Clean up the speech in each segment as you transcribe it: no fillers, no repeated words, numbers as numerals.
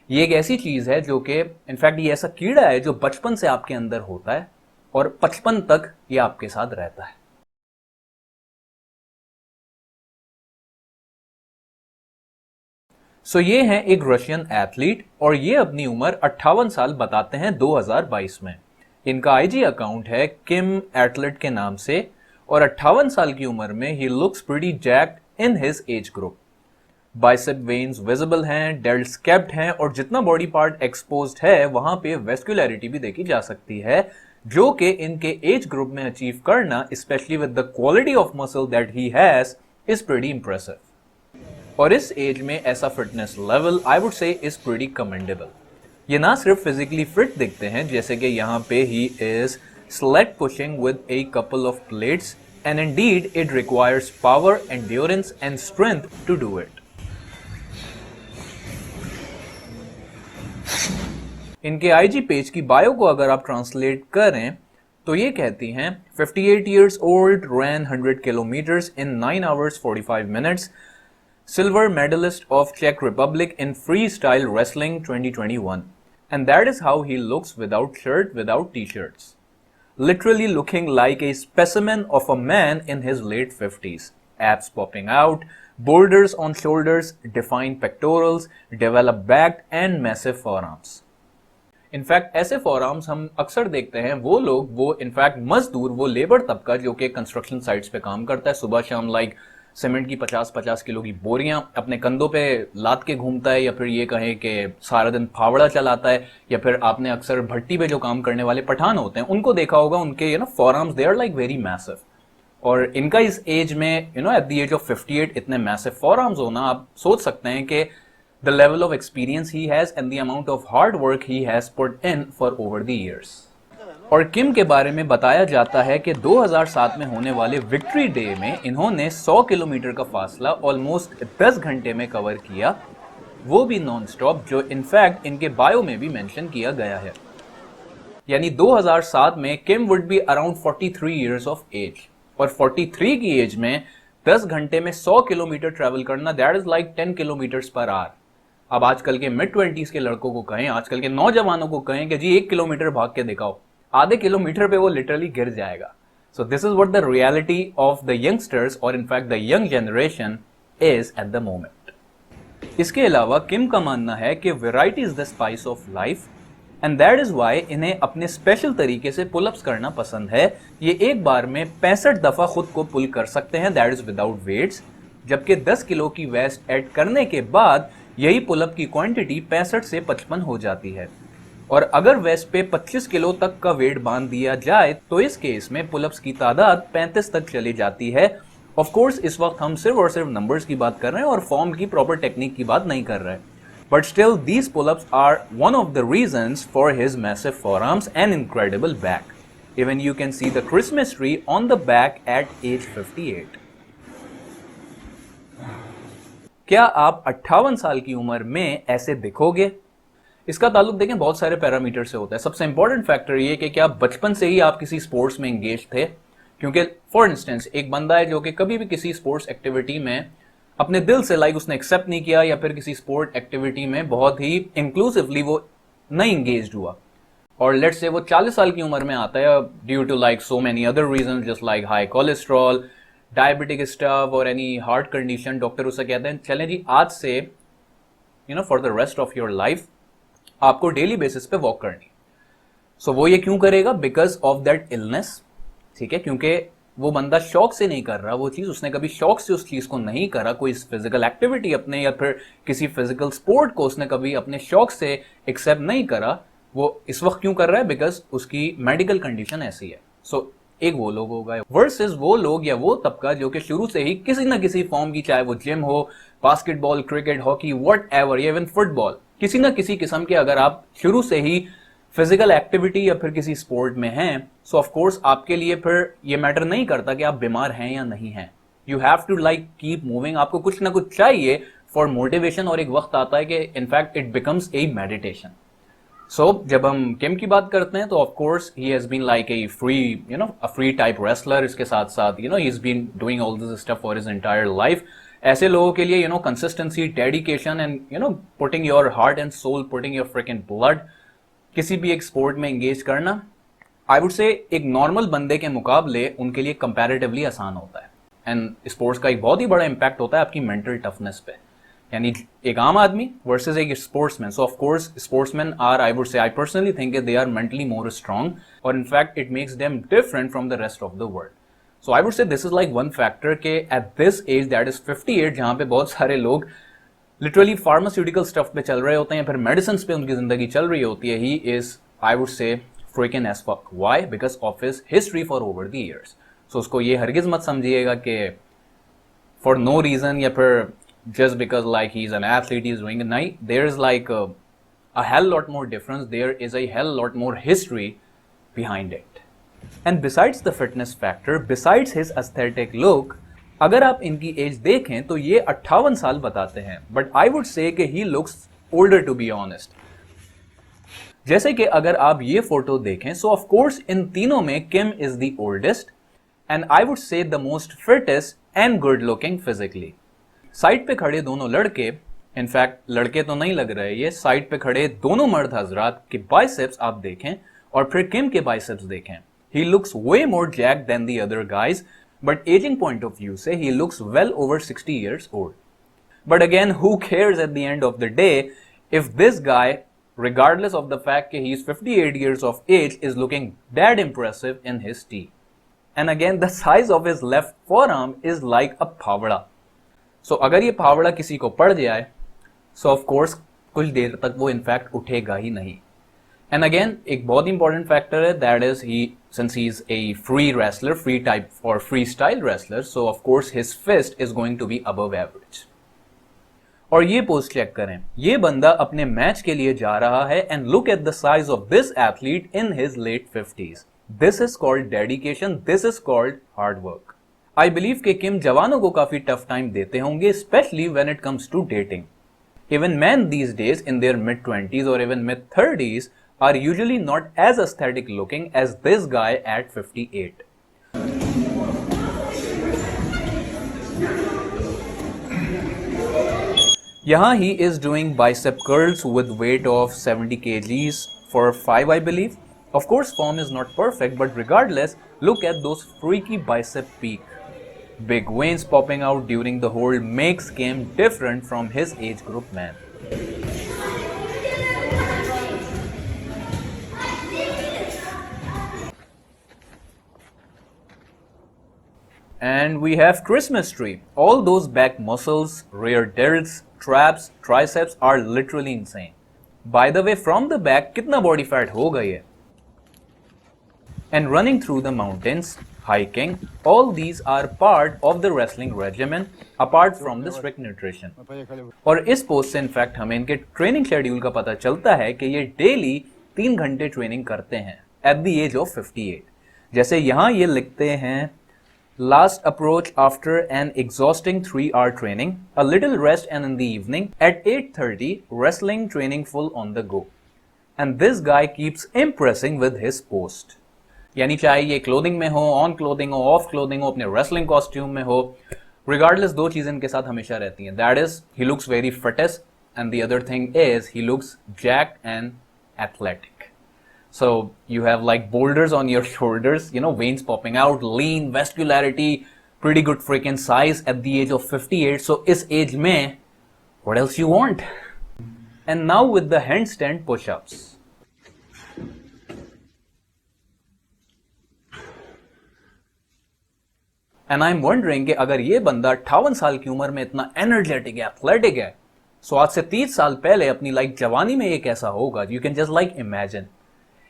ये एक ऐसी चीज है जो कि इनफैक्ट ये ऐसा कीड़ा है जो बचपन से आपके अंदर होता है और 55 तक ये आपके साथ रहता है। सो ये हैं एक रशियन एथलीट और ये अपनी उम्र 58 साल बताते हैं 2022 में। इनका आईजी अकाउंट है किम एथलेट के नाम से और 58 साल की उम्र में he looks pretty jacked in his age group. Bicep veins visible हैं, डेल्ट्स कैप्ड हैं और जितना बॉडी पार्ट एक्सपोज्ड है वहां पे वेस्कुलरिटी भी देखी जा सकती है, जो कि इनके एज ग्रुप में अचीव करना, specially with the quality of muscle that he has, is pretty impressive. और इस एज में ऐसा फिटनेस लेवल आई वुड से इज प्रीटी कमेंडेबल। ये ना सिर्फ फिजिकली फिट दिखते हैं, जैसे कि यहाँ पे ही is sled pushing with a couple of plates and indeed it requires power, endurance and strength to do it. इनके आईजी पेज की बायो को अगर आप ट्रांसलेट करें तो ये कहती हैं 58 years old, ran 100 kilometers in 9 hours 45 minutes, silver medalist of Czech Republic in freestyle wrestling 2021, and that is how he looks without shirt, without t-shirts, literally looking like a specimen of a man in his late 50s, abs popping out, boulders on shoulders, defined pectorals, developed back and massive forearms. In fact ऐसे forearms हम अक्सर देखते हैं, वो लोग, वो in fact मजदूर, वो लेबर तबका जो कि कंस्ट्रक्शन साइट्स पे काम करता है, सुबह शाम लाइक सीमेंट की 50-50 किलो की बोरियां अपने कंधों पे लाद के घूमता है, या फिर ये कहें कि सारा दिन फावड़ा चलाता है, या फिर आपने अक्सर भट्टी पे जो काम करने वाले पठान होते हैं उनको देखा होगा, उनके forearms they are like very massive. और इनका इस एज में एट द एज ऑफ 58 इतने मैसिव फॉरआर्म्स होना, आप सोच सकते हैं कि the level of experience he has and the amount of hard work he has put in for over the years. और किम के बारे में बताया जाता है कि 2007 में होने वाले विक्ट्री डे में इन्होंने 100 किलोमीटर का फासला ऑलमोस्ट 10 घंटे में कवर किया, वो भी नॉन स्टॉप, जो इनफैक्ट इनके बायो में भी मेंशन किया गया है। यानी 2007 में Kim would be around 43 years of age, और 43 की एज में 10 घंटे में 100 किलोमीटर ट्रेवल करना, that is like 10 kilometres per hour. अब आजकल के मिड 20s के लड़कों को कहें, आजकल के नौजवानों को कहें कि जी 1 किलोमीटर भाग के दिखाओ, आधे किलोमीटर पे वो लिटरली गिर जाएगा। So this is what the reality of the youngsters और in fact the young generation is at the moment. इसके अलावा किम का मानना है कि variety is the spice of life and that is why इन्हें अपने स्पेशल तरीके से पुलअप्स करना पसंद है। ये एक बार में 65 दफा खुद को पुल कर सकते हैं, दैट इज विदाउट वेट्स, जबकि 10 किलो की वेस्ट ऐड करने के बाद यही पुलअप की क्वांटिटी 65 से 55 हो जाती है। और अगर वेस्ट पे 25 किलो तक का वेट बांध दिया जाए तो इस केस में पुलअप्स की तादाद 35 तक चली जाती है। ऑफ कोर्स इस वक्त हम सिर्फ और सिर्फ नंबर्स की बात कर रहे हैं और फॉर्म की प्रॉपर टेक्निक की बात नहीं कर रहे हैं, but still these pullups are one of the reasons for his massive forearms and incredible back. Even you can see the Christmas tree on the back at age 58। क्या आप 58 साल की उम्र में ऐसे दिखोगे? इसका ताल्लुक देखें बहुत सारे पैरामीटर से होता है। सबसे इंपॉर्टेंट फैक्टर ये कि क्या बचपन से ही आप किसी स्पोर्ट्स में एंगेज थे, क्योंकि फॉर इंस्टेंस एक बंदा है जो कि कभी भी किसी स्पोर्ट्स एक्टिविटी में अपने दिल से लाइक उसने एक्सेप्ट नहीं किया, या फिर किसी स्पोर्ट एक्टिविटी में बहुत ही इंक्लूसिवली वो नहीं एंगेज हुआ, और लेट्स से वो 40 साल की उम्र में आता है due to like so many other reason, just like high cholesterol, diabetic stuff और एनी हार्ट कंडीशन, डॉक्टर उसे कहते हैं चलें जी आज से for the rest of your life आपको डेली बेसिस पे वॉक करनी। सो वो ये क्यों करेगा? बिकॉज ऑफ दैट इलनेस, ठीक है, क्योंकि वो बंदा शौक से नहीं कर रहा वो चीज, उसने कभी शौक से उस चीज को नहीं करा, कोई फिजिकल एक्टिविटी अपने या फिर किसी फिजिकल स्पोर्ट को उसने कभी अपने शौक से एक्सेप्ट नहीं करा। वो इस वक्त क्यों कर रहा है? बिकॉज उसकी मेडिकल कंडीशन ऐसी है। सो एक वो लोग हो गए वर्सेस वो लोग या वो तबका जो कि शुरू से ही किसी ना किसी फॉर्म की, चाहे वो जिम हो, basketball, cricket, hockey, what ever, या इवन फुटबॉल, किसी ना किसी किस्म के अगर आप शुरू से ही फिजिकल एक्टिविटी या फिर किसी स्पोर्ट में हैं, सो ऑफ कोर्स आपके लिए फिर ये मैटर नहीं करता कि आप बीमार हैं या नहीं हैं। You have to like keep moving, आपको कुछ ना कुछ चाहिए फॉर मोटिवेशन, और एक वक्त आता है कि in fact it becomes a meditation. So जब हम किम की बात करते हैं तो of course he has been like a free type wrestler, इसके साथ साथ ही has been doing all this stuff for his entire life, ऐसे लोगों के लिए consistency, dedication and putting your heart and soul, putting your freaking blood, किसी भी एक स्पोर्ट में एंगेज करना, आई वुड से एक नॉर्मल बंदे के मुकाबले उनके लिए कंपैरेटिवली आसान होता है। एंड स्पोर्ट्स का एक बहुत ही बड़ा इंपैक्ट होता है आपकी मेंटल टफनेस पे, यानी एक आम आदमी वर्सेस एक sportsman. So of course sportsman are, I would say, I personally think they are mentally more strong, और in fact it makes them different from the rest of the world. So I would say this is like one factor के at this age, that is 58, जहां पे बहुत सारे लोग literally pharmaceutical stuff पे चल रहे होते हैं या फिर मेडिसिन पे उनकी जिंदगी चल रही होती है, he is, I would say, freaking as fuck. Why? Because of his history for over the years. So उसको ये हरगिज मत समझिएगा कि फॉर नो रीजन या फिर just because like he's an athlete, he's doing it. Night, there is like a hell lot more difference. There is a hell lot more history behind it. And besides the fitness factor, besides his aesthetic look, अगर आप इनकी as देखें तो ये 58 साल बताते हैं, but I would say कि he looks older to be honest. जैसे कि अगर आप ये फोटो देखें, सो ऑफ कोर्स इन तीनों में Kim is the oldest and I would say the most fittest and good looking physically. Side पे खड़े दोनों लड़के, इनफैक्ट लड़के तो नहीं लग रहे, ये साइड पे खड़े दोनों मर्द हजरात के बाइसेप्स आप देखें और फिर किम के बाइसेप्स देखें, he looks way more jack than the other guys, but ageing point of view से he looks well over 60 years old. But again, who cares at the end of the day if this guy, regardless of the fact that he is 58 years of age, is looking that impressive in his tea. And again, the size of his left forearm is like a pavada. So अगर ये फावड़ा किसी को पड़ जाए, so of course कुछ देर तक वो इनफैक्ट उठेगा ही नहीं। एंड अगेन एक बहुत इंपॉर्टेंट फैक्टर है, that is he, since he is a free wrestler, free type और freestyle wrestler, so of course his fist is going to be above average. और ये पोस्ट चेक करें, ये बंदा अपने मैच के लिए जा रहा है and look at the size of this athlete in his late 50s। This is called dedication, this is called hard work. I believe कि किम जवानों को काफी टफ टाइम देते होंगे, specially when it comes to dating. Even men these days in their mid-20s or even mid-30s are usually not as aesthetic looking as this guy at 58. यहाँ he is doing bicep curls with weight of 70 kgs for 5, I believe. Of course, form is not perfect, but regardless, look at those freaky bicep peak. Big veins popping out during the hold makes Kim different from his age group man. And we have Christmas tree. All those back muscles, rear delts, traps, triceps are literally insane. By the way, from the back, कितना body fat होगा ये? And running through the mountains, hiking, all these are part of the wrestling regimen apart from the strict nutrition. और इस post से in fact हमें इनके training schedule का पता चलता है कि ये डेली 3 घंटे ट्रेनिंग करते हैं एट द एज ऑफ 58। जैसे यहाँ ये लिखते हैं, last approach after an exhausting 3-hour training, a little rest and in the evening at 8:30 wrestling training full on the go. And this guy keeps impressing with his post. यानी चाहे ये clothing में हो, ऑन क्लोथिंग हो, of clothing हो, अपने wrestling costume में हो, रिगार्डलेस 2 चीजें इनके साथ हमेशा रहती हैं, that is he looks very fittest and the other thing is he looks jacked and athletic. So you have like boulders on your shoulders, veins popping out, lean, vascularity, pretty good freaking size at the age of 58। So इस age में what else you want? And now with the handstand pushups. And I am wondering कि अगर ये बंदा 58 साल की उम्र में इतना एनर्जेटिक है, एथलेटिक है, सो आज से 30 साल पहले अपनी लाइक जवानी में ये कैसा होगा? You can just like imagine.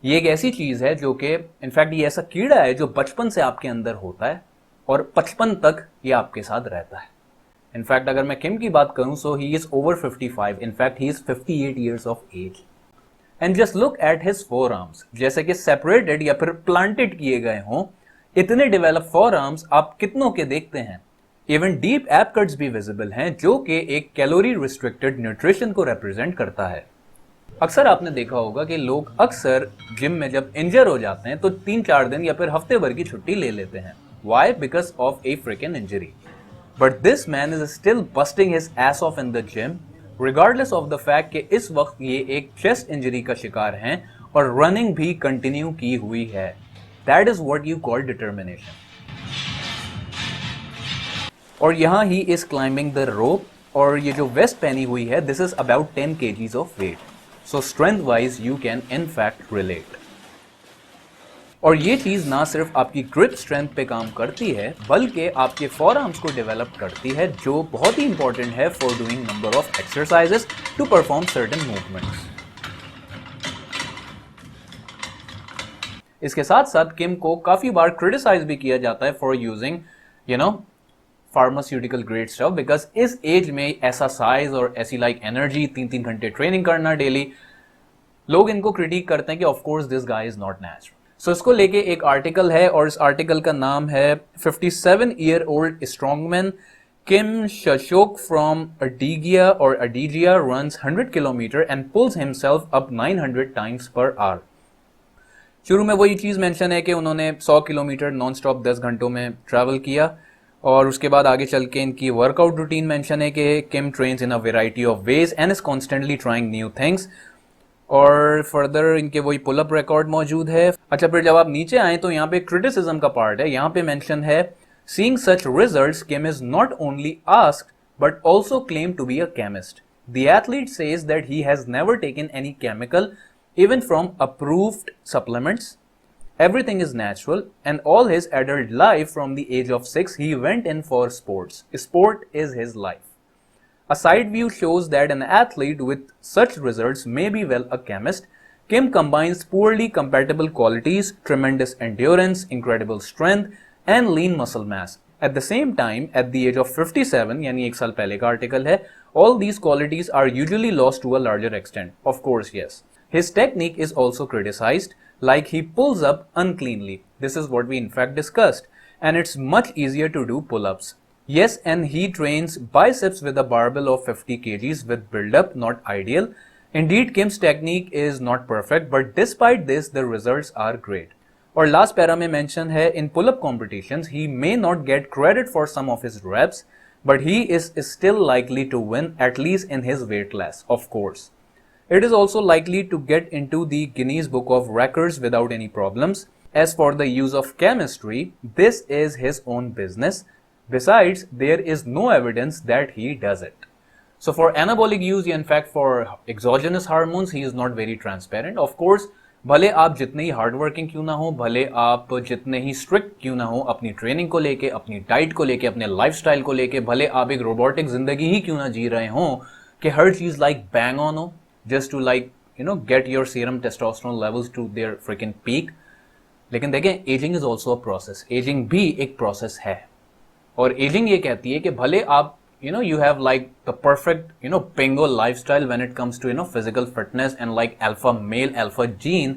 ये एक ऐसी चीज है जो कि इनफैक्ट ये ऐसा कीड़ा है जो बचपन से आपके अंदर होता है और 55 तक ये आपके साथ रहता है। इनफैक्ट अगर मैं किम की बात करूं, so he is over 55, in fact he is 58 years of age. And just look at his forearms, जैसे कि सेपरेटेड या फिर प्लांटेड किए गए हों। इतने डेवलप फोर आर्म्स आप कितनों के देखते हैं? इवन डीप एप कट्स भी विजिबल हैं, जो कि एक कैलोरी रिस्ट्रिक्टेड न्यूट्रिशन को रिप्रेजेंट करता है। अक्सर आपने देखा होगा कि लोग अक्सर जिम में जब इंजर हो जाते हैं तो 3-4 दिन या फिर हफ्ते भर की छुट्टी ले लेते हैं। Why? Because of a freaking injury. But this man is still busting his ass off in the gym, regardless of the fact कि इस वक्त ये एक चेस्ट इंजरी का शिकार हैं और रनिंग भी कंटिन्यू की हुई है. That is what you call determination. और यहाँ ही is climbing the rope, और ये जो वेस्ट पहनी हुई है, this is about 10 kgs of weight. So strength wise you can in fact relate. और ये चीज ना सिर्फ आपकी ग्रिप स्ट्रेंथ पे काम करती है, बल्कि आपके फोरआर्म्स को डेवलप करती है, जो बहुत ही इंपॉर्टेंट है for doing number of exercises to perform certain movements. इसके साथ साथ किम को काफी बार क्रिटिसाइज भी किया जाता है for using pharmaceutical grade stuff, because इस एज में ऐसा साइज और ऐसी एनर्जी, 3-3 घंटे ट्रेनिंग करना डेली, लोग इनको क्रिटिक करते हैं कि of course this guy is not natural. So इसको लेके एक आर्टिकल है और इस आर्टिकल का नाम है 57-year-old strongman Kim Shashok from Adygea runs 100 kilometre and pulls himself up 900 times per hour. शुरू में वही चीज मेंशन है कि उन्होंने 100 किलोमीटर नॉन स्टॉप 10 घंटों में ट्रैवल किया, और उसके बाद आगे चल के इनकी वर्कआउट रूटीन मेंशन है कि Kim trains in a variety of ways and is constantly trying new things. और फर्दर इनके वही पुल अप रिकॉर्ड मौजूद है. अच्छा, फिर जब आप नीचे आए तो यहाँ पे क्रिटिसिज्म का पार्ट है. यहाँ पे मेंशन है seeing such results Kim is not only asked but also claim to be a chemist. The athlete says that he has never taken any chemical even from approved supplements. Everything is natural, and all his adult life from the age of 6 he went in for sports. Sport is his life. A side view shows that an athlete with such results may be well a chemist. Kim combines poorly compatible qualities, tremendous endurance, incredible strength, and lean muscle mass. At the same time, at the age of 57, यानी एक साल पहले का article है, all these qualities are usually lost to a larger extent. Of course, yes. His technique is also criticized, like he pulls up uncleanly. This is what we in fact discussed, and it's much easier to do pull-ups. Yes, and he trains biceps with a barbell of 50 kgs with build-up, not ideal. Indeed, Kim's technique is not perfect, but despite this, the results are great. और last para में mention है, in pull-up competitions, he may not get credit for some of his reps, but he is still likely to win, at least in his weight class, of course. It is also likely to get into the Guinness Book of Records without any problems. As for the use of chemistry, this is his own business. Besides, there is no evidence that he does it. So for anabolic use, in fact for exogenous hormones, he is not very transparent. Of course, भले आप जितने ही hard working क्यों ना हो, भले आप जितने ही strict क्यों ना हो अपनी ट्रेनिंग को लेके, अपनी डाइट को लेके, अपने लाइफस्टाइल को लेके, भले आप एक रोबोटिक जिंदगी ही क्यों ना जी रहे हो कि हर चीज बैंग ऑन हो, just to get your serum testosterone levels to their freaking peak. लेकिन देखें, aging is also a process. Aging भी एक process है, और aging ये कहती है कि भले आप you have the perfect bingo lifestyle when it comes to physical fitness and alpha male, alpha gene,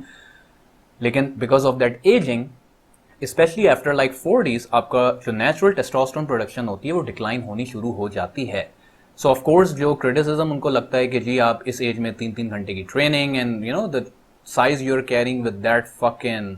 लेकिन because of that aging, especially after 40s, आपका जो natural testosterone production होती है वो decline होनी शुरू हो जाती है. सो ऑफ कोर्स जो क्रिटिसिज्म उनको लगता है कि जी आप इस एज में 3-3 घंटे की training and the size you are carrying with that fucking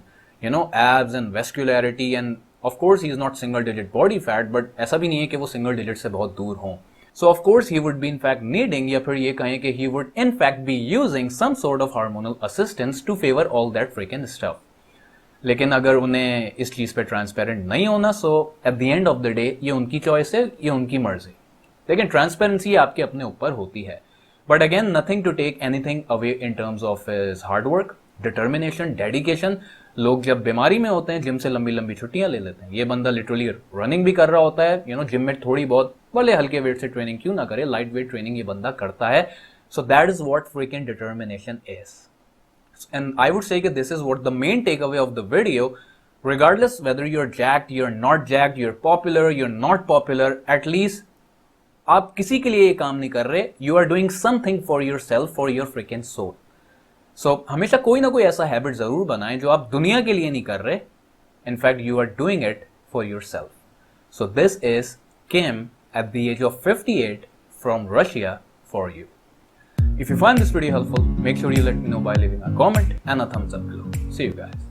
abs and vascularity, and of course he is not single digit body fat, but ऐसा भी नहीं है कि वो सिंगल डिजिट से बहुत दूर हों. So of course he would be in fact needing, या फिर ये कहें कि he would in fact be using some sort of hormonal assistance to favour all that freaking stuff. लेकिन अगर उन्हें इस चीज पे ट्रांसपेरेंट नहीं होना, so at the end of the day ये उनकी चॉइस है, ये उनकी मर्जी. लेकिन ट्रांसपेरेंसी आपके अपने ऊपर होती है. But again, nothing to take anything away in terms of his hard work, determination, dedication. लोग जब बीमारी में होते हैं जिम से लंबी लंबी छुट्टियां ले लेते हैं. ये बंदा लिटरली रनिंग भी कर रहा होता है, जिम में थोड़ी बहुत भले हल्के वेट से ट्रेनिंग क्यों ना करे, लाइट वेट ट्रेनिंग ये बंदा करता है. So that is what frequent determination is. And I would say this is what the main take away of the video. Regardless whether you're jacked, you're not jacked, you're popular, you're not popular, at least आप किसी के लिए ये काम नहीं कर रहे. You are doing something for yourself, for your freaking soul. So हमेशा कोई ना कोई ऐसा हैबिट जरूर बनाएं जो आप दुनिया के लिए नहीं कर रहे. In fact you are doing it for yourself. So this is Kim at the age of 58 from Russia for you. If you find this video helpful, make sure you let me know by leaving a comment and a thumbs up below. See you guys.